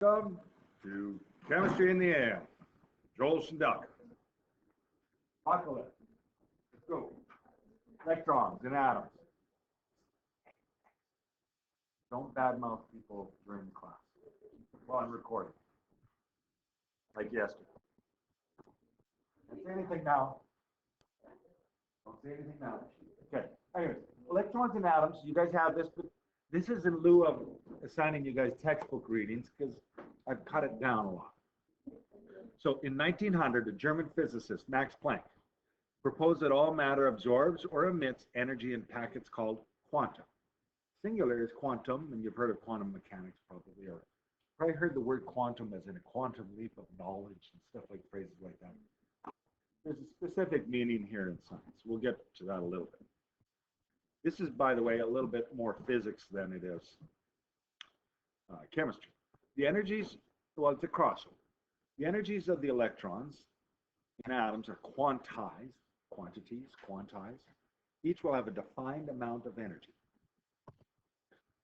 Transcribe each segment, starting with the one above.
Welcome to Chemistry in the AM. Joel Shinduck. Apocalypse. Let's go. Electrons and atoms. Don't badmouth people during class. While I'm recording. Like yesterday. Don't say anything now. Don't say anything now. Okay. Anyways, electrons and atoms. You guys have this, but this is in lieu of assigning you guys textbook readings because I've cut it down a lot. So in 1900, the German physicist Max Planck proposed that all matter absorbs or emits energy in packets called quanta. Singular is quantum, and you've heard of quantum mechanics probably, or probably heard the word quantum as in a quantum leap of knowledge and stuff like phrases like that. There's a specific meaning here in science. We'll get to that a little bit. This is, by the way, a little bit more physics than it is chemistry. The energies, well, it's a crossover. The energies of the electrons in atoms are quantized, quantized. Each will have a defined amount of energy.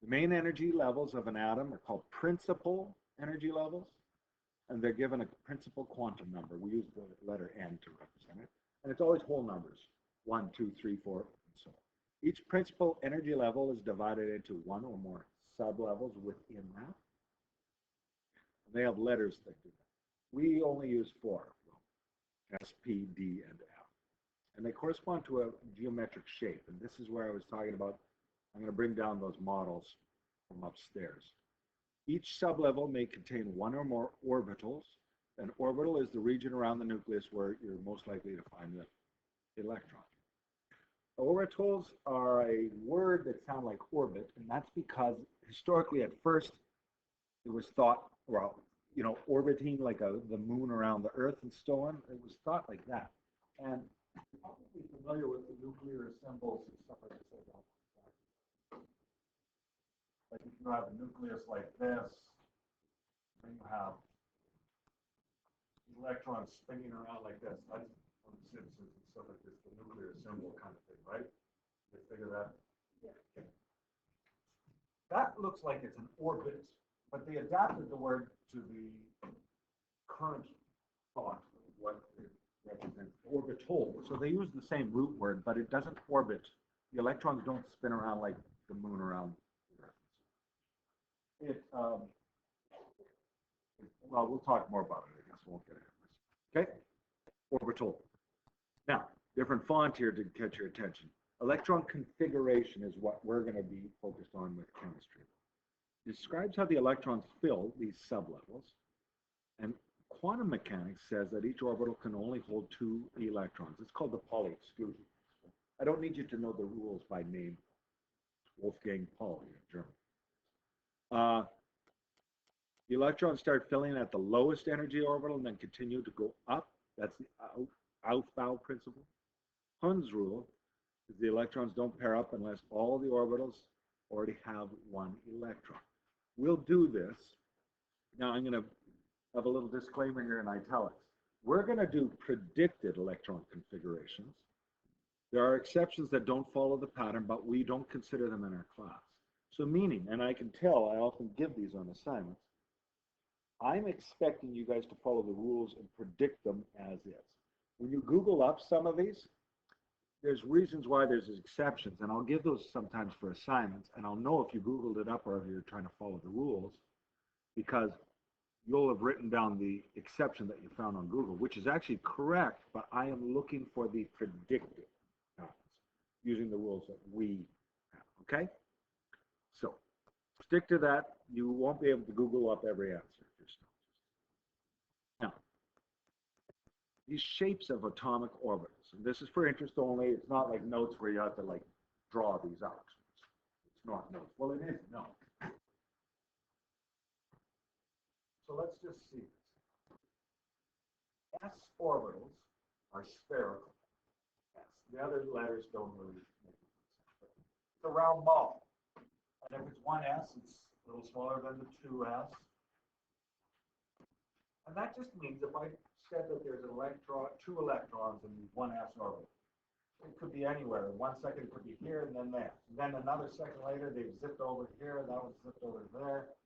The main energy levels of an atom are called principal energy levels, and they're given a principal quantum number. We use the letter N to represent it, and it's always whole numbers, 1, 2, 3, 4, and so on. Each principal energy level is divided into one or more sublevels within that. And they have letters that do that. We only use 4, S, P, D, and F. And they correspond to a geometric shape. And this is where I was talking about, I'm going to bring down those models from upstairs. Each sublevel may contain one or more orbitals. An orbital is the region around the nucleus where you're most likely to find the electron. Orbitals are a word that sounds like orbit, and that's because historically at first it was thought, well, you know, orbiting like the moon around the Earth and so on. It was thought like that. And you're probably familiar with the nuclear symbols and stuff like this. Like if you have a nucleus like this, then you have electrons spinning around like this. That's from the Simpsons and stuff like this, the nuclear symbol kind of thing, right? You figure that? Yeah. Okay. That looks like it's an orbit, but they adapted the word to the current thought of what it represents, orbital. So they use the same root word, but it doesn't orbit. The electrons don't spin around like the moon around the Earth. Well, we'll talk more about it, I guess. We won't get ahead of this. Okay? Orbital. Now, different font here to catch your attention. Electron configuration is what we're going to be focused on with chemistry. It describes how the electrons fill these sublevels, and quantum mechanics says that each orbital can only hold 2 electrons. It's called the Pauli exclusion. I don't need you to know the rules by name. Wolfgang Pauli in German. The electrons start filling at the lowest energy orbital and then continue to go up. That's the Aufbau principle. Hund's rule is the electrons don't pair up unless all the orbitals already have 1 electron. We'll do this. Now I'm going to have a little disclaimer here in italics. We're going to do predicted electron configurations. There are exceptions that don't follow the pattern, but we don't consider them in our class. So meaning, and I can tell, I often give these on assignments, I'm expecting you guys to follow the rules and predict them as is. When you Google up some of these, there's reasons why there's exceptions, and I'll give those sometimes for assignments, and I'll know if you Googled it up or if you're trying to follow the rules, because you'll have written down the exception that you found on Google, which is actually correct, but I am looking for the predicted patterns using the rules that we have, okay? So, stick to that. You won't be able to Google up every answer. Now, these shapes of atomic orbitals, and this is for interest only. It's not like notes where you have to like draw these out. It's not notes. Well, it is no. So let's just see this. S orbitals are spherical. S. The other letters don't really make sense. It's a round ball. And if it's 1s, it's a little smaller than the 2s. And that just means if I said that there's an electron, 2 electrons in the 1s orbital, it could be anywhere. 1 second it could be here and then there. And then another second later, they've zipped over here, and that one zipped over there.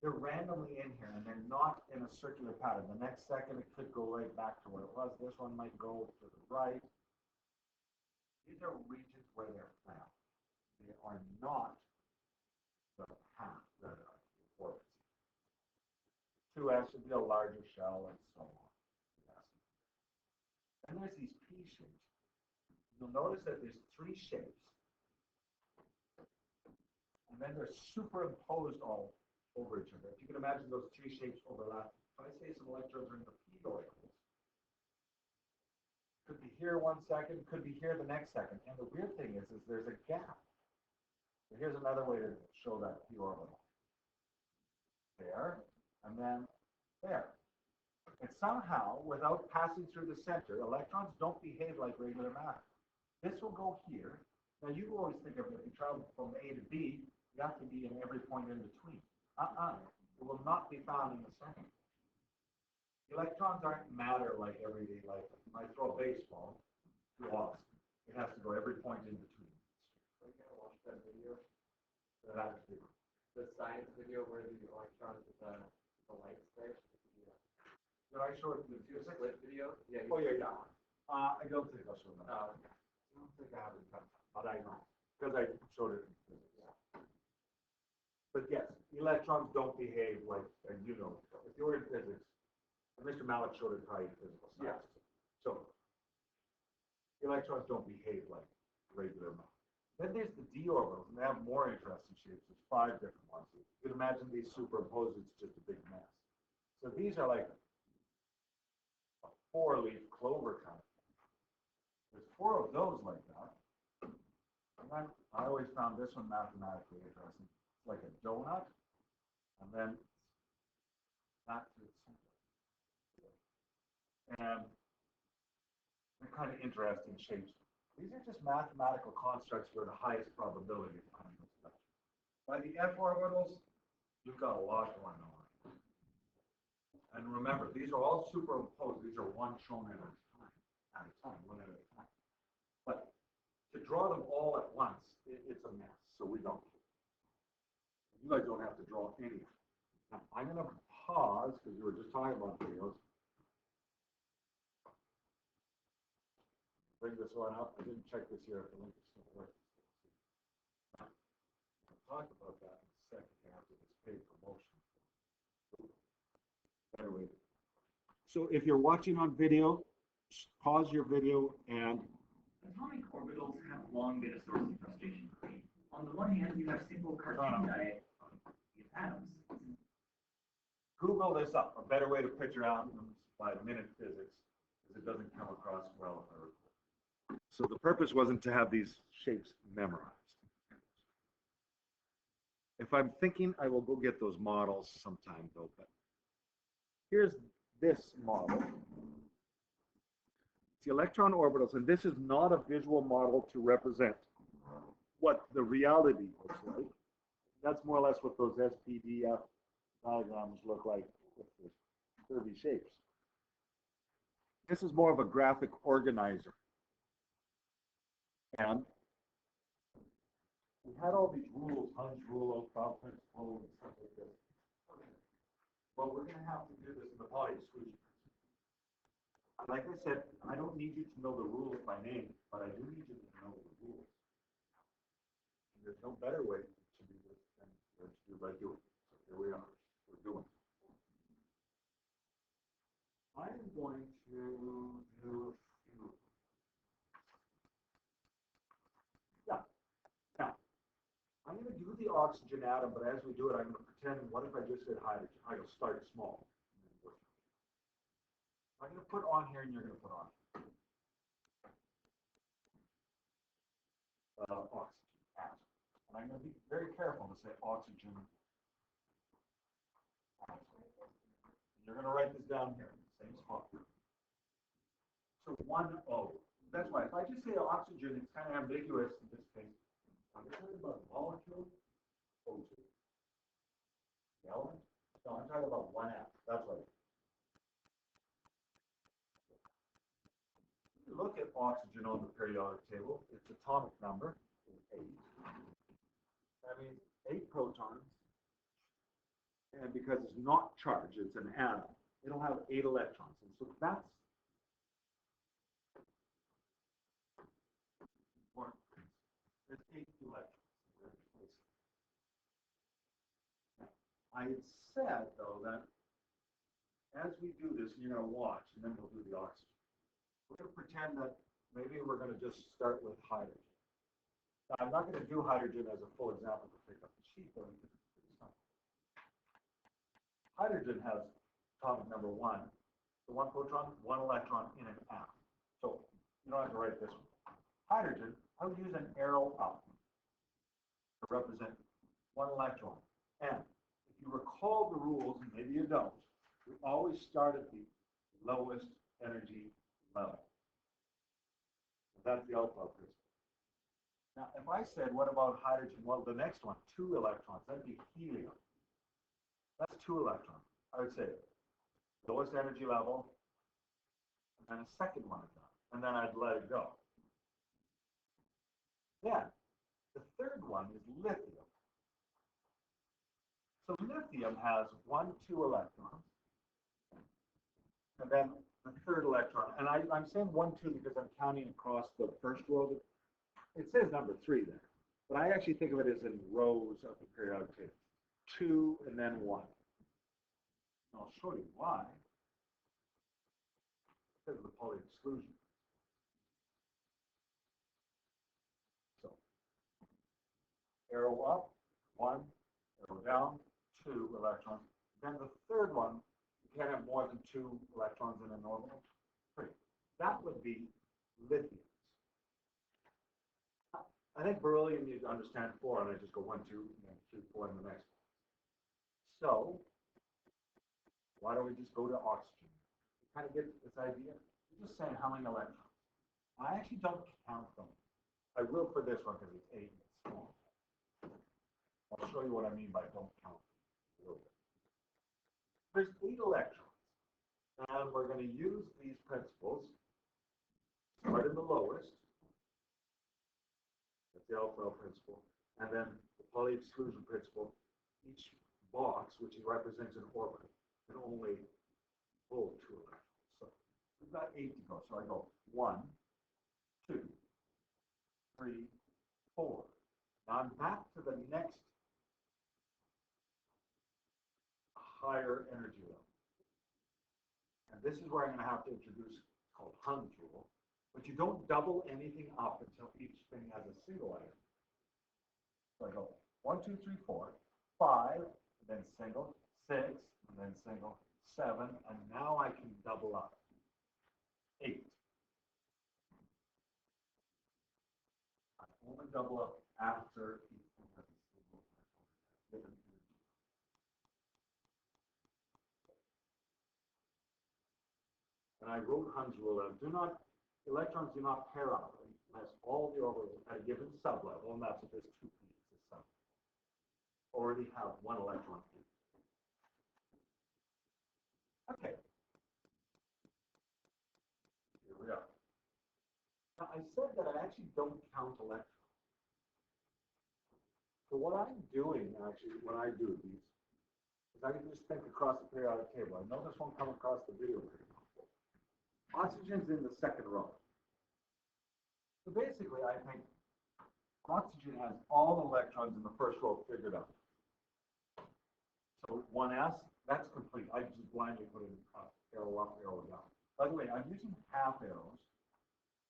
they're randomly in here, and they're not in a circular pattern. The next second, it could go right back to where it was. This one might go to the right. These are regions where they're found. They are not the path that are orbits. 2s would be a larger shell, and so on. Yes. And there's these P shapes. You'll notice that there's 3 shapes. And then they're superimposed all over each other. If you can imagine those 3 shapes overlap, if I say some electrons are in the P orbitals, could be here 1 second, could be here the next second. And the weird thing is there's a gap. So here's another way to show that P orbital. There, and then there. And somehow, without passing through the center, electrons don't behave like regular matter. This will go here. Now, you always think of it, if you travel from A to B, you have to be in every point in between. It will not be found in the center. Electrons aren't matter like everyday life. When I throw a baseball, it lost. It has to go every point in between. Are you going to watch that video? That's the science video where the electrons with the lights there? Did I show it in the split video? Yeah. Oh, yeah. I don't think I'll show that. Okay. I don't think I have it done, but I know, because I showed it in physics. Yeah. But yes, electrons don't behave like, and you know, if you were in physics, and Mr. Malik showed it probably in physical science. Yeah. So, electrons don't behave like regular matter. Then there's the d orbitals, and they have more interesting shapes. There's 5 different ones. You can imagine these superimposed, it's just a big mess. So these are like a 4-leaf clover kind of thing. There's 4 of those like that. And then I always found this one mathematically interesting. It's like a donut, and then back to the center. And they're kind of interesting shapes. These are just mathematical constructs for the highest probability of finding those stuff. By the f orbitals, you've got a lot going on. And remember, these are all superimposed. These are one shown at a time, one at a time. But to draw them all at once, it's a mess. So we don't. You guys don't have to draw any. Now, I'm going to pause because we were just talking about videos. Bring this one up. I didn't check this here if the link is still working. I'll talk about that in a second after this paid promotion. Anyway, so if you're watching on video, pause your video and. Atomic orbitals have long been a source of frustration for me. On the one hand, you have simple cartoon diet of atoms. Google this up. A better way to picture atoms by minute physics is it doesn't come across well. So the purpose wasn't to have these shapes memorized. If I'm thinking, I will go get those models sometime though. But here's this model. It's the electron orbitals, and this is not a visual model to represent what the reality looks like. That's more or less what those SPDF diagrams look like with the curvy shapes. This is more of a graphic organizer. And we had all these rules, Hund's rule, Cloud principle, and stuff like this. Well, we're going to have to do this in the poly exclusion. Like I said, I don't need you to know the rules by name, but I do need you to know the rules. And there's no better way to do this than to do by doing. So here we are. We're doing it. I am going to do a few. Yeah. Now, I'm going to do the oxygen atom, but as we do it, I'm going to pretend, what if I just said hydrogen? I'm going to start small. I'm going to put on here, and you're going to put on oxygen atom. And I'm going to be very careful to say oxygen atom. You're going to write this down here, same spot. So 1O. That's why if I just say oxygen, it's kind of ambiguous in this case. I'm talking about molecule O2. Element? No, I'm talking about 1F. That's right. If you look at oxygen on the periodic table, its atomic number is 8. That means 8 protons and because it's not charged, it's an atom, it'll have 8 electrons. And so that's important. There's 8 electrons. I had said, though, that as we do this, and you're going to watch, and then we'll do the oxygen, we're going to pretend that maybe we're going to just start with hydrogen. Now, I'm not going to do hydrogen as a full example to pick up the sheet, though. Hydrogen has atomic number 1, the 1 proton, 1 electron in an atom. So you don't have to write this one. Hydrogen, I would use an arrow up to represent 1 electron. And if you recall the rules, and maybe you don't, we always start at the lowest energy level. That's the L2 principle. Now, if I said, what about hydrogen? Well, the next one, 2 electrons, that'd be helium. That's 2 electrons. I would say lowest energy level, and then a second one of that, and then I'd let it go. Then, the third one is lithium. So lithium has 1, 2 electrons, and then the third electron. And I'm saying 1, 2 because I'm counting across the first row. It says number 3 there, but I actually think of it as in rows of the periodic table. 2 and then 1. And I'll show you why. Because of the Pauli exclusion. So, arrow up, 1, arrow down, 2 electrons. Then the third one, you can't have more than 2 electrons in an orbital. 3. That would be lithium. I think beryllium you understand 4, and I just go 1, 2, and then 3, 4 in the next one. So, why don't we just go to oxygen? You kind of get this idea. You're just saying how many electrons. I actually don't count them. I will for this one because it's 8 and it's small. I'll show you what I mean by don't count them. There's 8 electrons. And we're going to use these principles. Start in the lowest. That's the L2 principle. And then the Pauli exclusion principle. Each box, which represents an orbital, can only hold 2 electrons. So we've got 8 to go. So I go 1, 2, 3, 4. Now I'm back to the next higher energy level. And this is where I'm going to have to introduce what's called Hund's rule. But you don't double anything up until each thing has a single item. So I go 1, 2, 3, 4, 5, and then single, 6, and then single, 7, and now I can double up. 8. I only double up after each one has a single item. And I wrote Hund's rule out. Electrons do not pair up unless all the orbitals at a given sublevel, and that's what this 2p is, sub, already have 1 electron in. Okay. Here we are. Now, I said that I actually don't count electrons. So what I'm doing, actually, when I do these, is I can just think across the periodic table. I know this won't come across the video very well. Oxygen's in the second row. So basically, I think oxygen has all the electrons in the first row figured out. So 1s, that's complete. I just blindly put in arrow up, arrow down. By the way, I'm using half arrows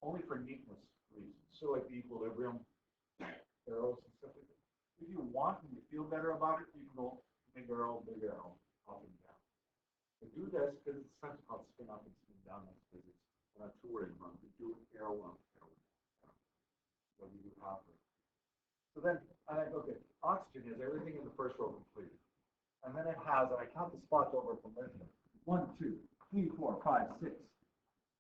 only for neatness reasons. So like the equilibrium arrows and stuff like that. If you want and you feel better about it, you can go big arrow, up and down. But do this because it's something called spin up and spin down. That's physics. We're not too worried about it. We do arrow up, arrow down. What do you do half arrow? So then I think, okay, oxygen has everything in the first row completed. And then it has, and I count the spots over from lithium. 1, 2, 3, 4, 5, 6.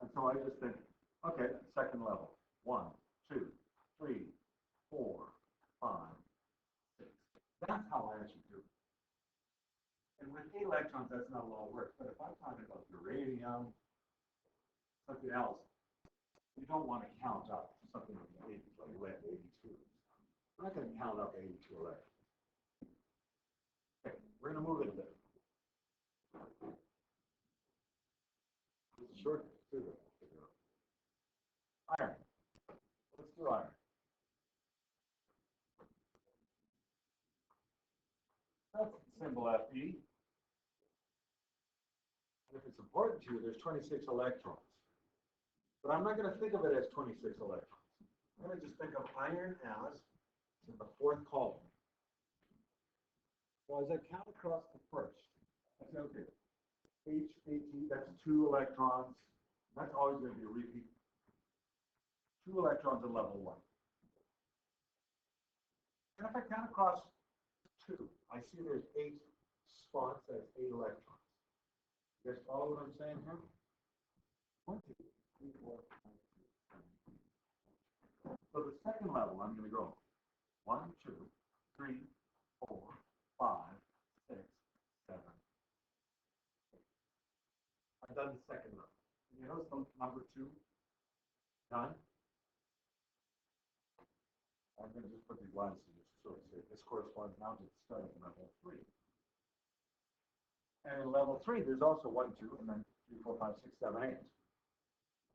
And so I just think, okay, second level. 1, 2, 3, 4, 5, 6. That's how I actually do it. And with 8 electrons, that's not a lot of work. But if I'm talking about uranium, something else, you don't want to count up something like 80, like lead 82. I'm not going to count up 82 electrons. Okay, we're going to move it a bit. important to you, there's 26 electrons. But I'm not going to think of it as 26 electrons. I'm going to just think of iron as in the fourth column. So as I count across the first, I say, okay, H, that's 2 electrons. That's always going to be a repeat. 2 electrons at level 1. And if I count across 2, I see there's 8 spots, that's 8 electrons. You guys follow what I'm saying here? 1, 2, 3, 4, 5, 6, 7. So the second level, I'm going to go 1, 2, 3, 4, 5, 6, 7. I've done the second level. You notice the number 2? Done? I'm going to just put these lines to just sort of say this corresponds now to the start of level 3. And in level 3, there's also 1, 2, and then 3, 4, 5, 6, 7, 8.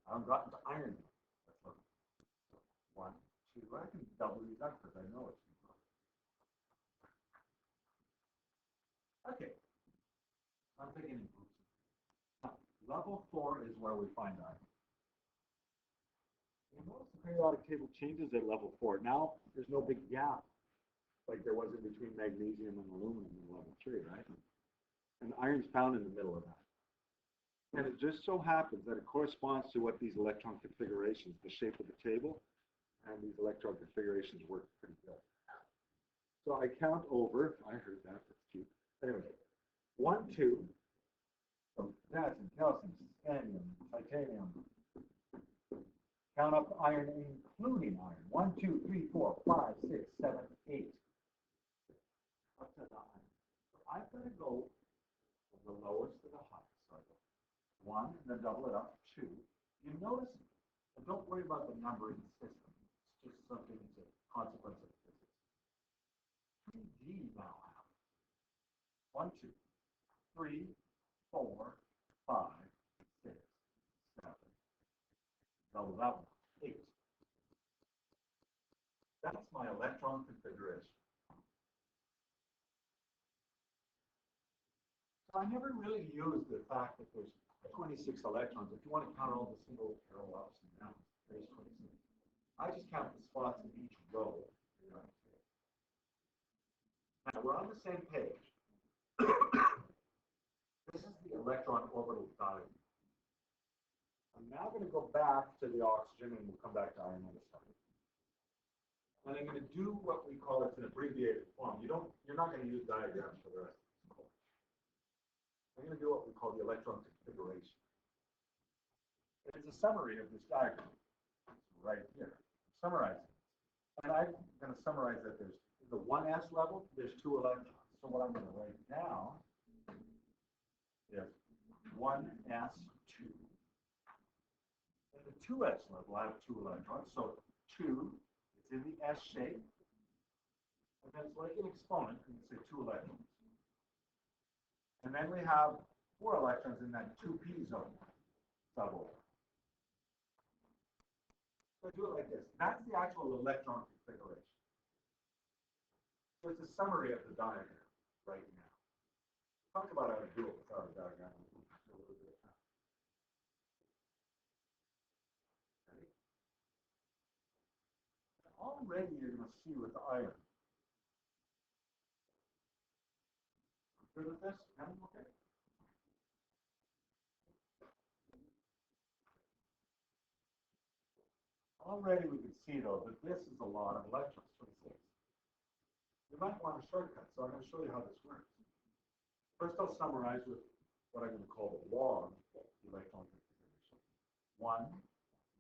I haven't gotten to iron yet. That's level 1, 2. I can double these up because I know it's okay. I'm thinking in groups. Now, level 4 is where we find iron. You notice the periodic table changes at level 4. Now there's no big gap like there was in between magnesium and aluminum in level 3, right? And iron's found in the middle of that. And it just so happens that it corresponds to what these electron configurations, the shape of the table, and these electron configurations work pretty good. So I count over, I heard that, that's cute. Anyway, 1, 2, potassium, calcium, scandium, titanium. Count up iron, including iron. 1, 2, 3, 4, 5, 6, 7, 8. Up to the iron. So I've got to go from the lowest to the highest. So I go 1 and then double it up, 2. You notice, and don't worry about the numbering system. It's just something that's a consequence of physics. 3D now happens. 1, 2, 3, 4, 5, 6, 7. Double that one, 8. That's my electron configuration. So I never really use the fact that there's 26 electrons. If you want to count all the single arrow ups and downs, there's 26. I just count the spots in each row. Now we're on the same page. This is the electron orbital diagram. I'm now going to go back to the oxygen, and we'll come back to iron in a second. And I'm going to do what we call it's an abbreviated form. You're not going to use diagrams for the rest of this course. I'm going to do what we call the electron configuration. It's a summary of this diagram. It's right here. Summarizing. And I'm going to summarize that there's the 1s level, there's 2 electrons. So what I'm going to write down is 1s2. At the 2s level, I have 2 electrons. So 2, it's in the S shape. And that's like an exponent, you can say 2 electrons. And then we have 4 electrons in that 2p zone suborbital. So I do it like this. That's the actual electron configuration. So it's a summary of the diagram right now. Talk about how to do it without a diagram. Already you're going to see with iron. Good with this? Okay. Already we can see though that this is a lot of electrons, 26. You might want a shortcut, so I'm going to show you how this works. First I'll summarize with what I'm going to call the log of the electron configuration. 1,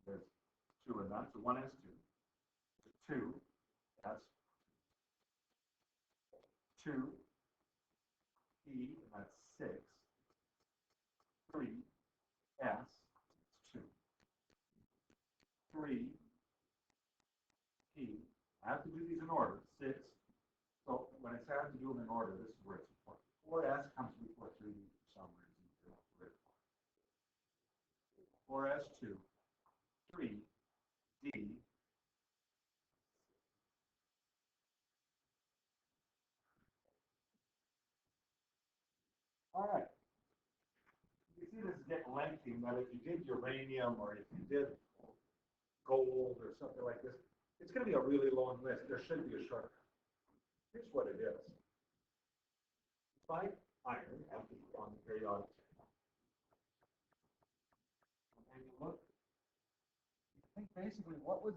there's 2 in that, so 1s2. 2, that's 2, E, that's 6. 3, S, it's 2. 3, P, I have to do these in order, 6. So when I say I have to do them in order, this is where it's important. 4S comes before 3D for some reason. 4S2, 3D, all right. You see this get lengthy that if you did uranium or if you did gold or something like this, it's going to be a really long list. There should be a shortcut. Here's what it is. Find iron on the periodic table. And you look, I think basically what was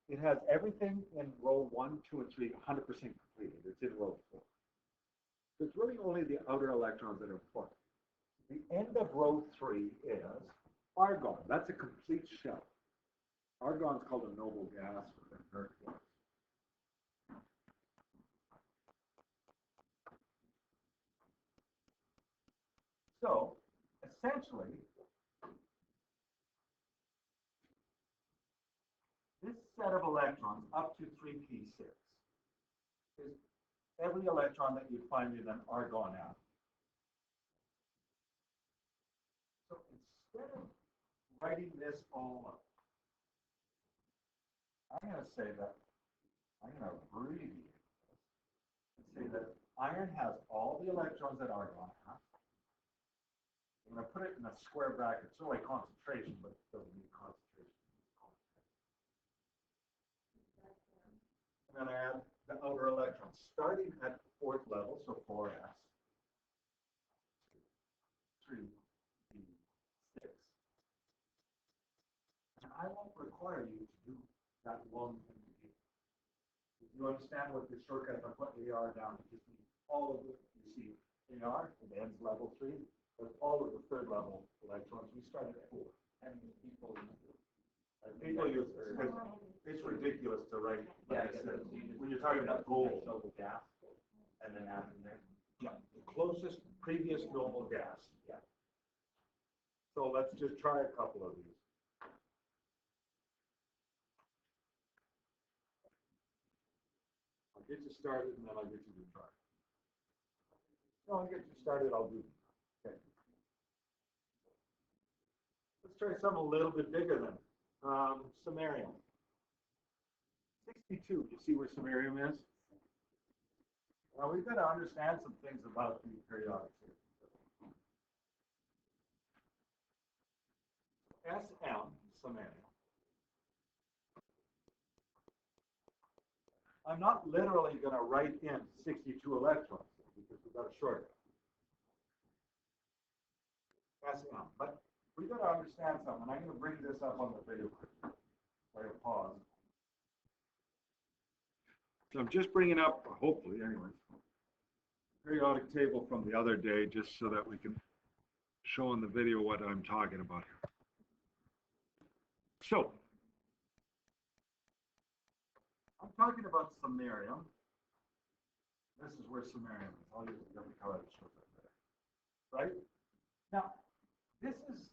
it has everything in row 1, 2, and 3 100% completed. It's in row 4. So it's really only the outer electrons that are important. The end of row 3 is argon. That's a complete shell. Argon is called a noble gas with an inert gas. So, essentially, this set of electrons up to 3p6 is every electron that you find in an argon atom. So instead of writing this all up, I'm going to say that, I'm going to abbreviate this and say that iron has all the electrons that argon has. I'm going to put it in a square bracket, sort of like concentration, but it doesn't need concentration. I'm going to add the outer electrons, starting at the 4th level, so 4s, 3, 6. And I won't require you to do that long thing again. If you understand what the shortcut, if I put AR down, it just means all of it. You see AR, it ends level 3, but all of the 3rd level electrons, we start at 4. And people use it because it's ridiculous to write, like I said, when you're talking about gold, noble gas, and then add in there. Yeah, the closest previous noble gas. Yeah. So let's just try a couple of these. I'll get you started and then I'll get you to try. No, I'll get you started, I'll do it. Okay. Let's try something a little bit bigger then. Samarium. 62, you see where samarium is? Well, we've got to understand some things about the periodic table. SM, samarium. I'm not literally going to write in 62 electrons because we've got a shortcut. SM, but we've got to understand something. I'm going to bring this up on the video. Pause. So I'm just bringing up, hopefully, anyway, periodic table from the other day, just so that we can show in the video what I'm talking about here. So, I'm talking about samarium. This is where samarium is. I'll use a different color to show that there. Right? Now, this is,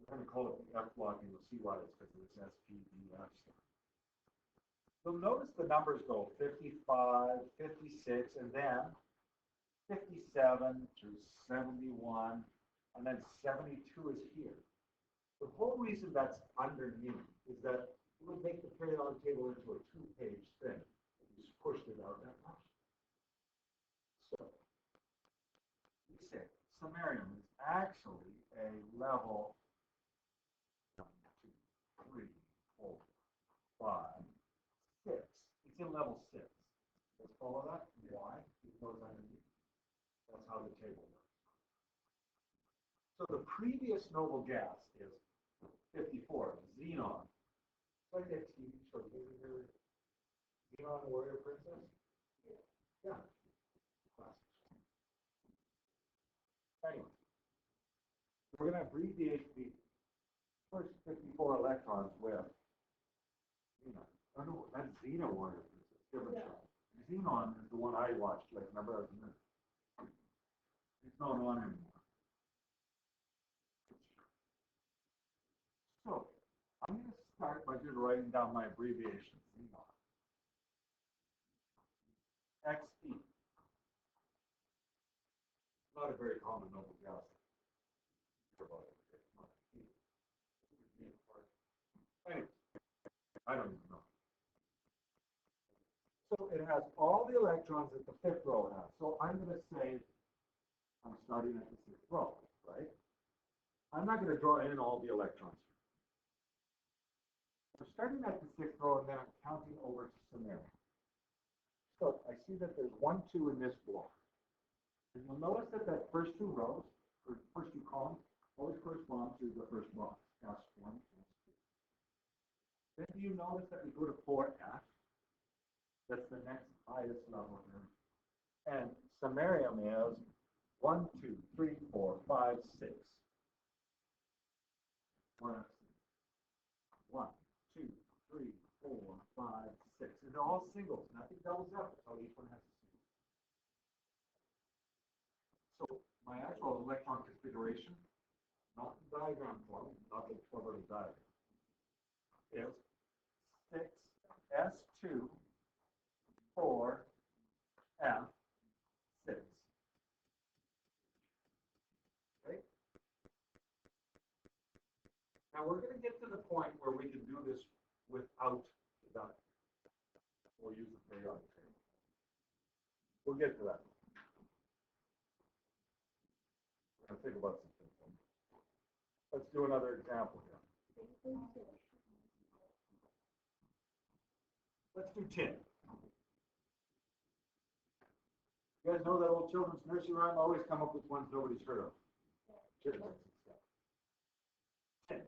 we're going to call it the F block, and you'll see why it's because it's SPDF. So notice the numbers go 55, 56, and then 57 through 71, and then 72 is here. The whole reason that's underneath is that it would make the periodic table into a 2-page thing. You just pushed it out that much. So, we say samarium is actually a level 1, 2, 3, 4, 5, 6. It's in level 6. Let's follow that. Why? Because underneath. That's how the table works. So the previous noble gas is 54, xenon. It's like that TV show. You ever hear Xenon Warrior Princess? Yeah. Classic. Anyway, we're going to abbreviate the first 54 electrons with xenon. Oh no, that's Xenon Warrior Princess. Different show. Xenon is the one I watched, like, remember I was in there. It's not on anymore. So, I'm going to start by just writing down my abbreviation, xenon. XE. Not a very common noble gas. Anyway, I don't even know. So it has all the electrons that the 5th row has. So I'm going to say, I'm starting at the 6th row, right? I'm not going to draw in all the electrons. I'm starting at the 6th row, and then I'm counting over to Samaria. So I see that there's 1, 2 in this block. And you'll notice that that first 2 rows, or first 2 columns, always correspond to the first box. S1, S2. Then you notice that we go to 4F. That's the next highest level here. And samarium is 1, 2, 3, 4, 5, 6. 1, 2, 3, 4, 5, 6. And they're all singles. Nothing doubles up. That's how each one has a single. So my actual electron configuration, not the diagram form, not the orbital diagram, is 6 S2 4 F 6. Okay. Now we're going to get to the point where we can do this without the diagram. We'll use the periodic table. We'll get to that. I'll think about something. Let's do another example here. Let's do 10. You guys know that old children's nursery rhyme? Always come up with ones nobody's heard of. Chitlins and stuff. 10.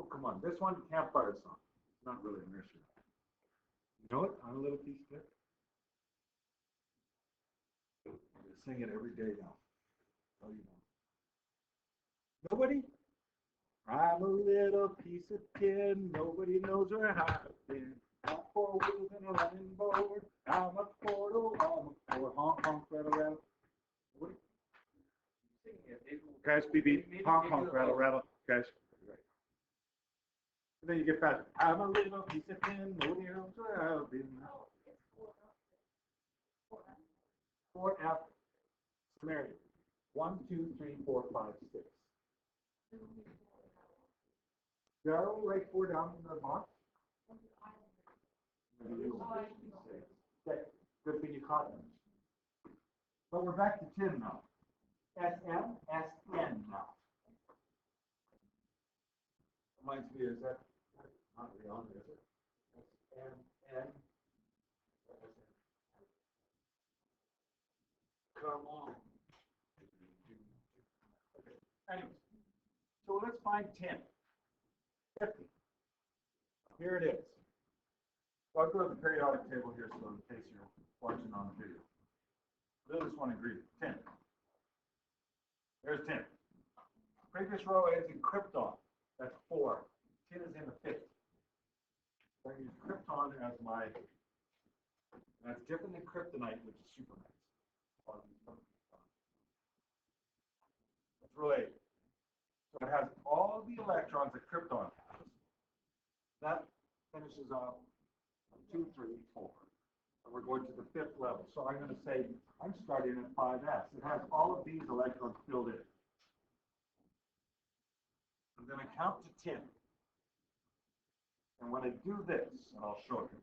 Oh, come on. This one, campfire song. It's not really a nursery rhyme. You know it? On a little piece of it. I sing it every day now. Oh, you know. Nobody? I'm a little piece of tin. Nobody knows where I've been. I'm 4 wheels and a running board. I'm a portal. I'm a four. Honk, honk, rattle, rattle. Nobody? Guys, beep, beep. Honk, honk, rattle, rattle. Guys. And then you get faster. I'm a little piece of tin. Nobody knows where I've been. 4F. Samaria. 1, 2, 3, 4, 5, 6. Did I only write 4 down in the box? Okay, good thing you caught them. But we're back to 10 now. SM, SN now. Reminds me, is that not really on there, is it? SN, N. Come on. Okay. Anyways, so let's find 10. 50. Here it is. So I'll go to the periodic table here so in case you're watching on the video. Littlest one ingredient, 10. There's 10. Previous row ends in krypton. That's 4. 10 is in the 5th. So I use krypton as my, that's different than kryptonite, which is super nice. It's related. So it has all the electrons that krypton has. That finishes off 2, 3, 4. And we're going to the 5th level. So I'm going to say I'm starting at 5s. It has all of these electrons filled in. I'm going to count to 10. And when I do this, and I'll show you,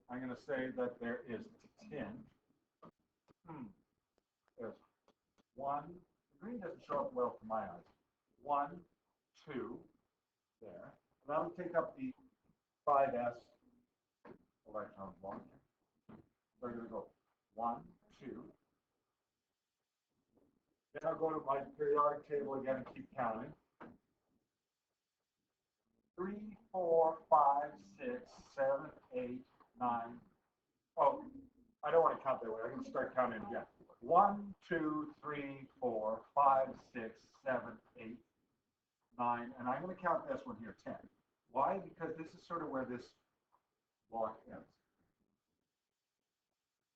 I'm going to say that there is 10. There's 1. The green doesn't show up well to my eyes. 1, 2, there. And that'll take up the 5s electron block. So I'm going to go 1, 2. Then I'll go to my periodic table again and keep counting. 3, 4, 5, 6, 7, 8, 9. Oh, I don't want to count that way. I'm going to start counting again. 1, 2, 3, 4, 5, 6, 7, 8, 9. And I'm going to count this one here, 10. Why? Because this is sort of where this block ends.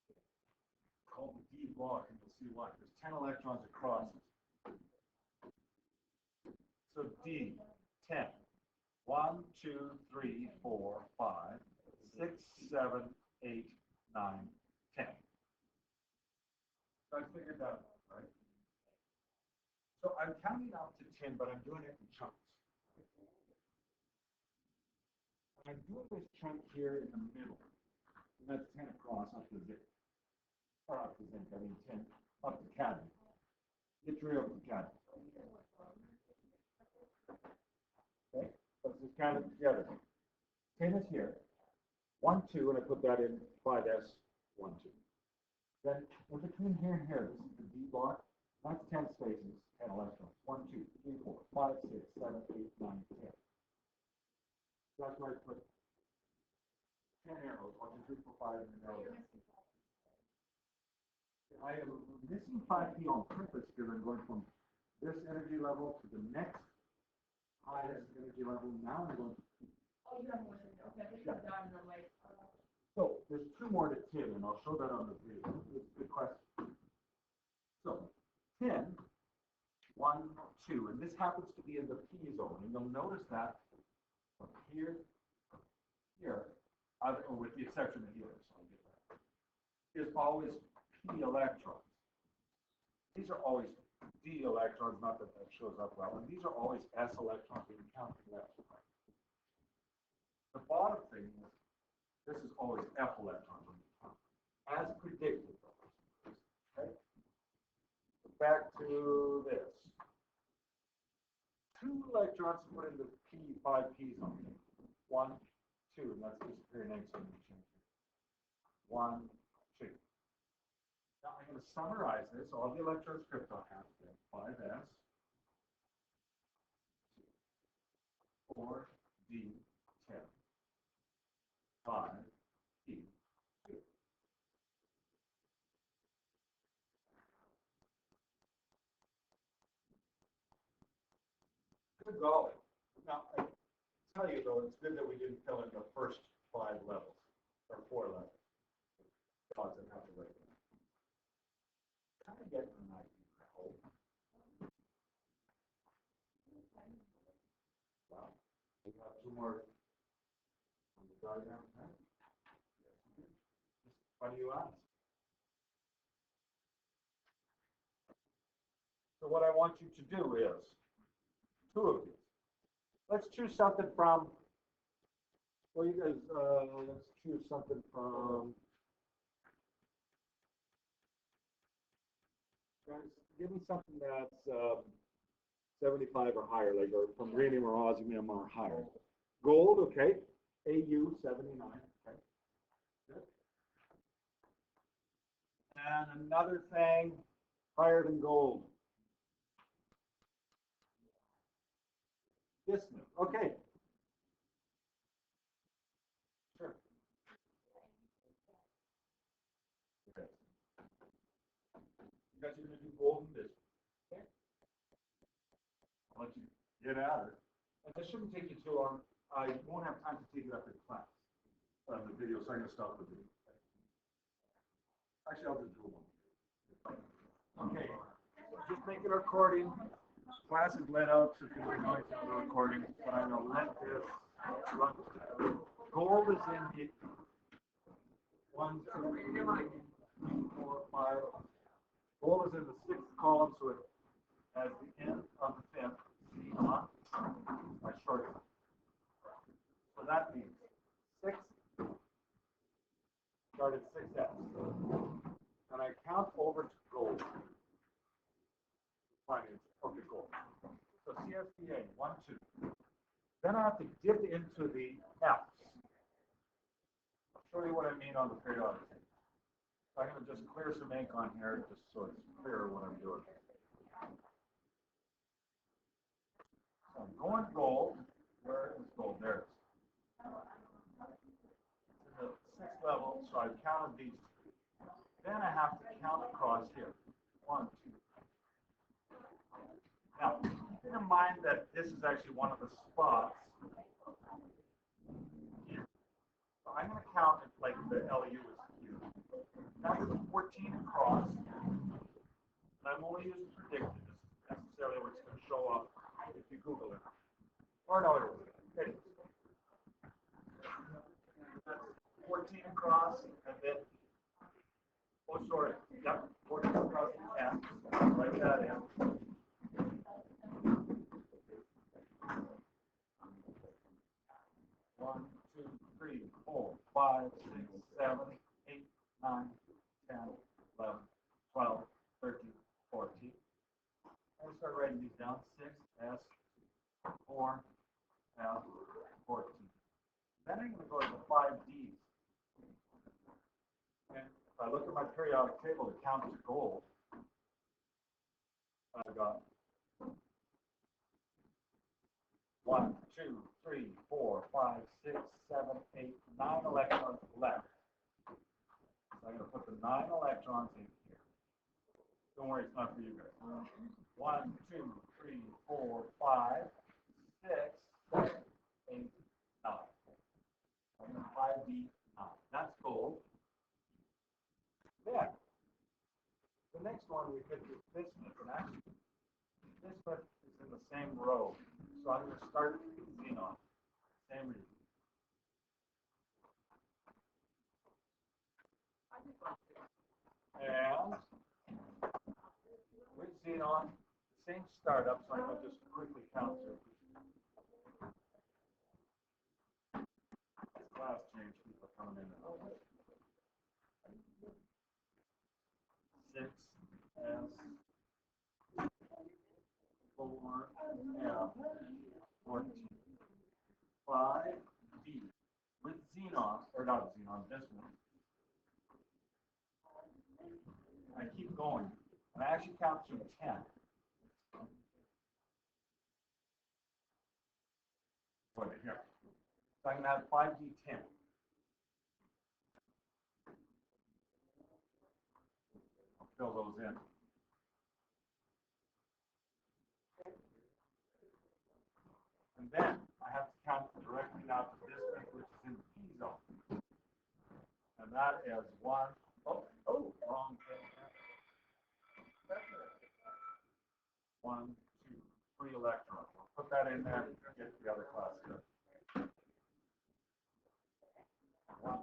It's called the D block, and you'll see why. There's 10 electrons across it. So D, 10. 1, 2, 3, 4, 5, 6, 7, 8, 9, 10. So I figured that out, right? So I'm counting up to 10, but I'm doing it in chunks. I'm doing this chunk here in the middle. And that's 10 across up to zinc. Or up to zinc, I mean 10 up to cadmium. Yttrium count. Okay, let's just count it together. 10 is here. 1, 2, and I put that in 5s, 1, 2. Then in between here and here, this is the D block. That's 10 spaces, 10 electrons. 1, 2, 3, 4, 5, 6, 7, 8, 9, 10. That's where I put 10 arrows, 1, 2, 3, 4, 5 in the middle. I am missing 5p on purpose because I'm going from this energy level to the next highest energy level. Now I'm going. Oh, you have more than that. Okay, this is done, and I'm like, So there's 2 more to 10, and I'll show that on the video. It's a good question. So 10, 1, 2, and this happens to be in the P zone, and you'll notice that from here, with the exception of here, so I'll get that, is always P electrons. These are always D electrons, not that that shows up well, and these are always S electrons when you count the electrons. The bottom thing is, this is always F electrons when you count, as predicted. Okay? Back to this. 2 electrons put in the P, 5p zone. 1, 2, and that's disappearing next to me. 1, 2. Now I'm going to summarize this. All the electrons krypton have 5s, 4, D, 10, 5, P, 2. Good golly. Now, I tell you though, it's good that we didn't fill in the first 5 levels, or 4 levels. Gods and have to write them. Kind of getting an idea. Wow. We got 2 more on the diagram. What do you ask? So what I want you to do is 2 of these. Let's choose something from. Well, you guys, let's choose something from. Guys, give me something that's 75 or higher, like or from rhenium or osmium or higher. Gold, okay. AU 79. Okay. Good. And another thing higher than gold. Bismuth. Okay. Sure. Okay. You guys are going to do gold and bismuth. Okay. I'll let you get at it. And this shouldn't take you too long. I won't have time to take it up in class. The video, so I'm going to stop the video. Actually, I'll just do one. Okay. Just making a recording. Class is let out, so people are going through the recording. But I'm going to let this run. Gold is in the 1, 2, 3, 4, 5. Gold is in the 6th column, so it has the end of the 5th. C on my short. So that means 6 started 6s. And I count over to gold. Fine, okay, gold. So CSPA 1, 2. Then I have to dip into the F's. I'll show you what I mean on the periodic table. I'm going to just clear some ink on here just so it's clear what I'm doing. So I'm going gold. Where is gold? There it is. It's in the 6th level, so I've counted these. Then I have to count across here. 1, 2. Now, keep in mind that this is actually one of the spots here. So I'm going to count it like the LU is here. That's 14 across. And I'm only using predicted. This is necessarily what's going to show up if you Google it. Or no, it is. That's 14 across, and then, oh, sorry. Yep, 14 across the F. Write that in. 1, 2, 3, 4, 5, 6, 7, 8, 9, 10, 11, 12, 13, 14. periodic table that counts as gold, I've got 1, 2, 3, 4, 5, 6, 7, 8, 9 electrons left. So I'm going to put the 9 electrons in here. Don't worry, it's not for you guys. 1, 2, 3, 4, 5, 6, 7, 8, 9. I'm going to 5D 9. That's gold. Then, the next one we could do bismuth. And actually, bismuth is in the same row. So I'm going to start with xenon. Same reason. And with xenon, the same startup, so I'm going to just quickly count through. This class change, people are coming in. 6 S 4 F 14 5 D with xenon, or not xenon, bismuth. I keep going, and I actually count through 10. Put it here. So I'm going to have 5D10. I'll fill those in. And then I have to count directly now to bismuth, which is in the P zone. And that is 1. Oh, wrong thing. 1, 2, 3 electrons. I'll put that in there and get the other class here. 1,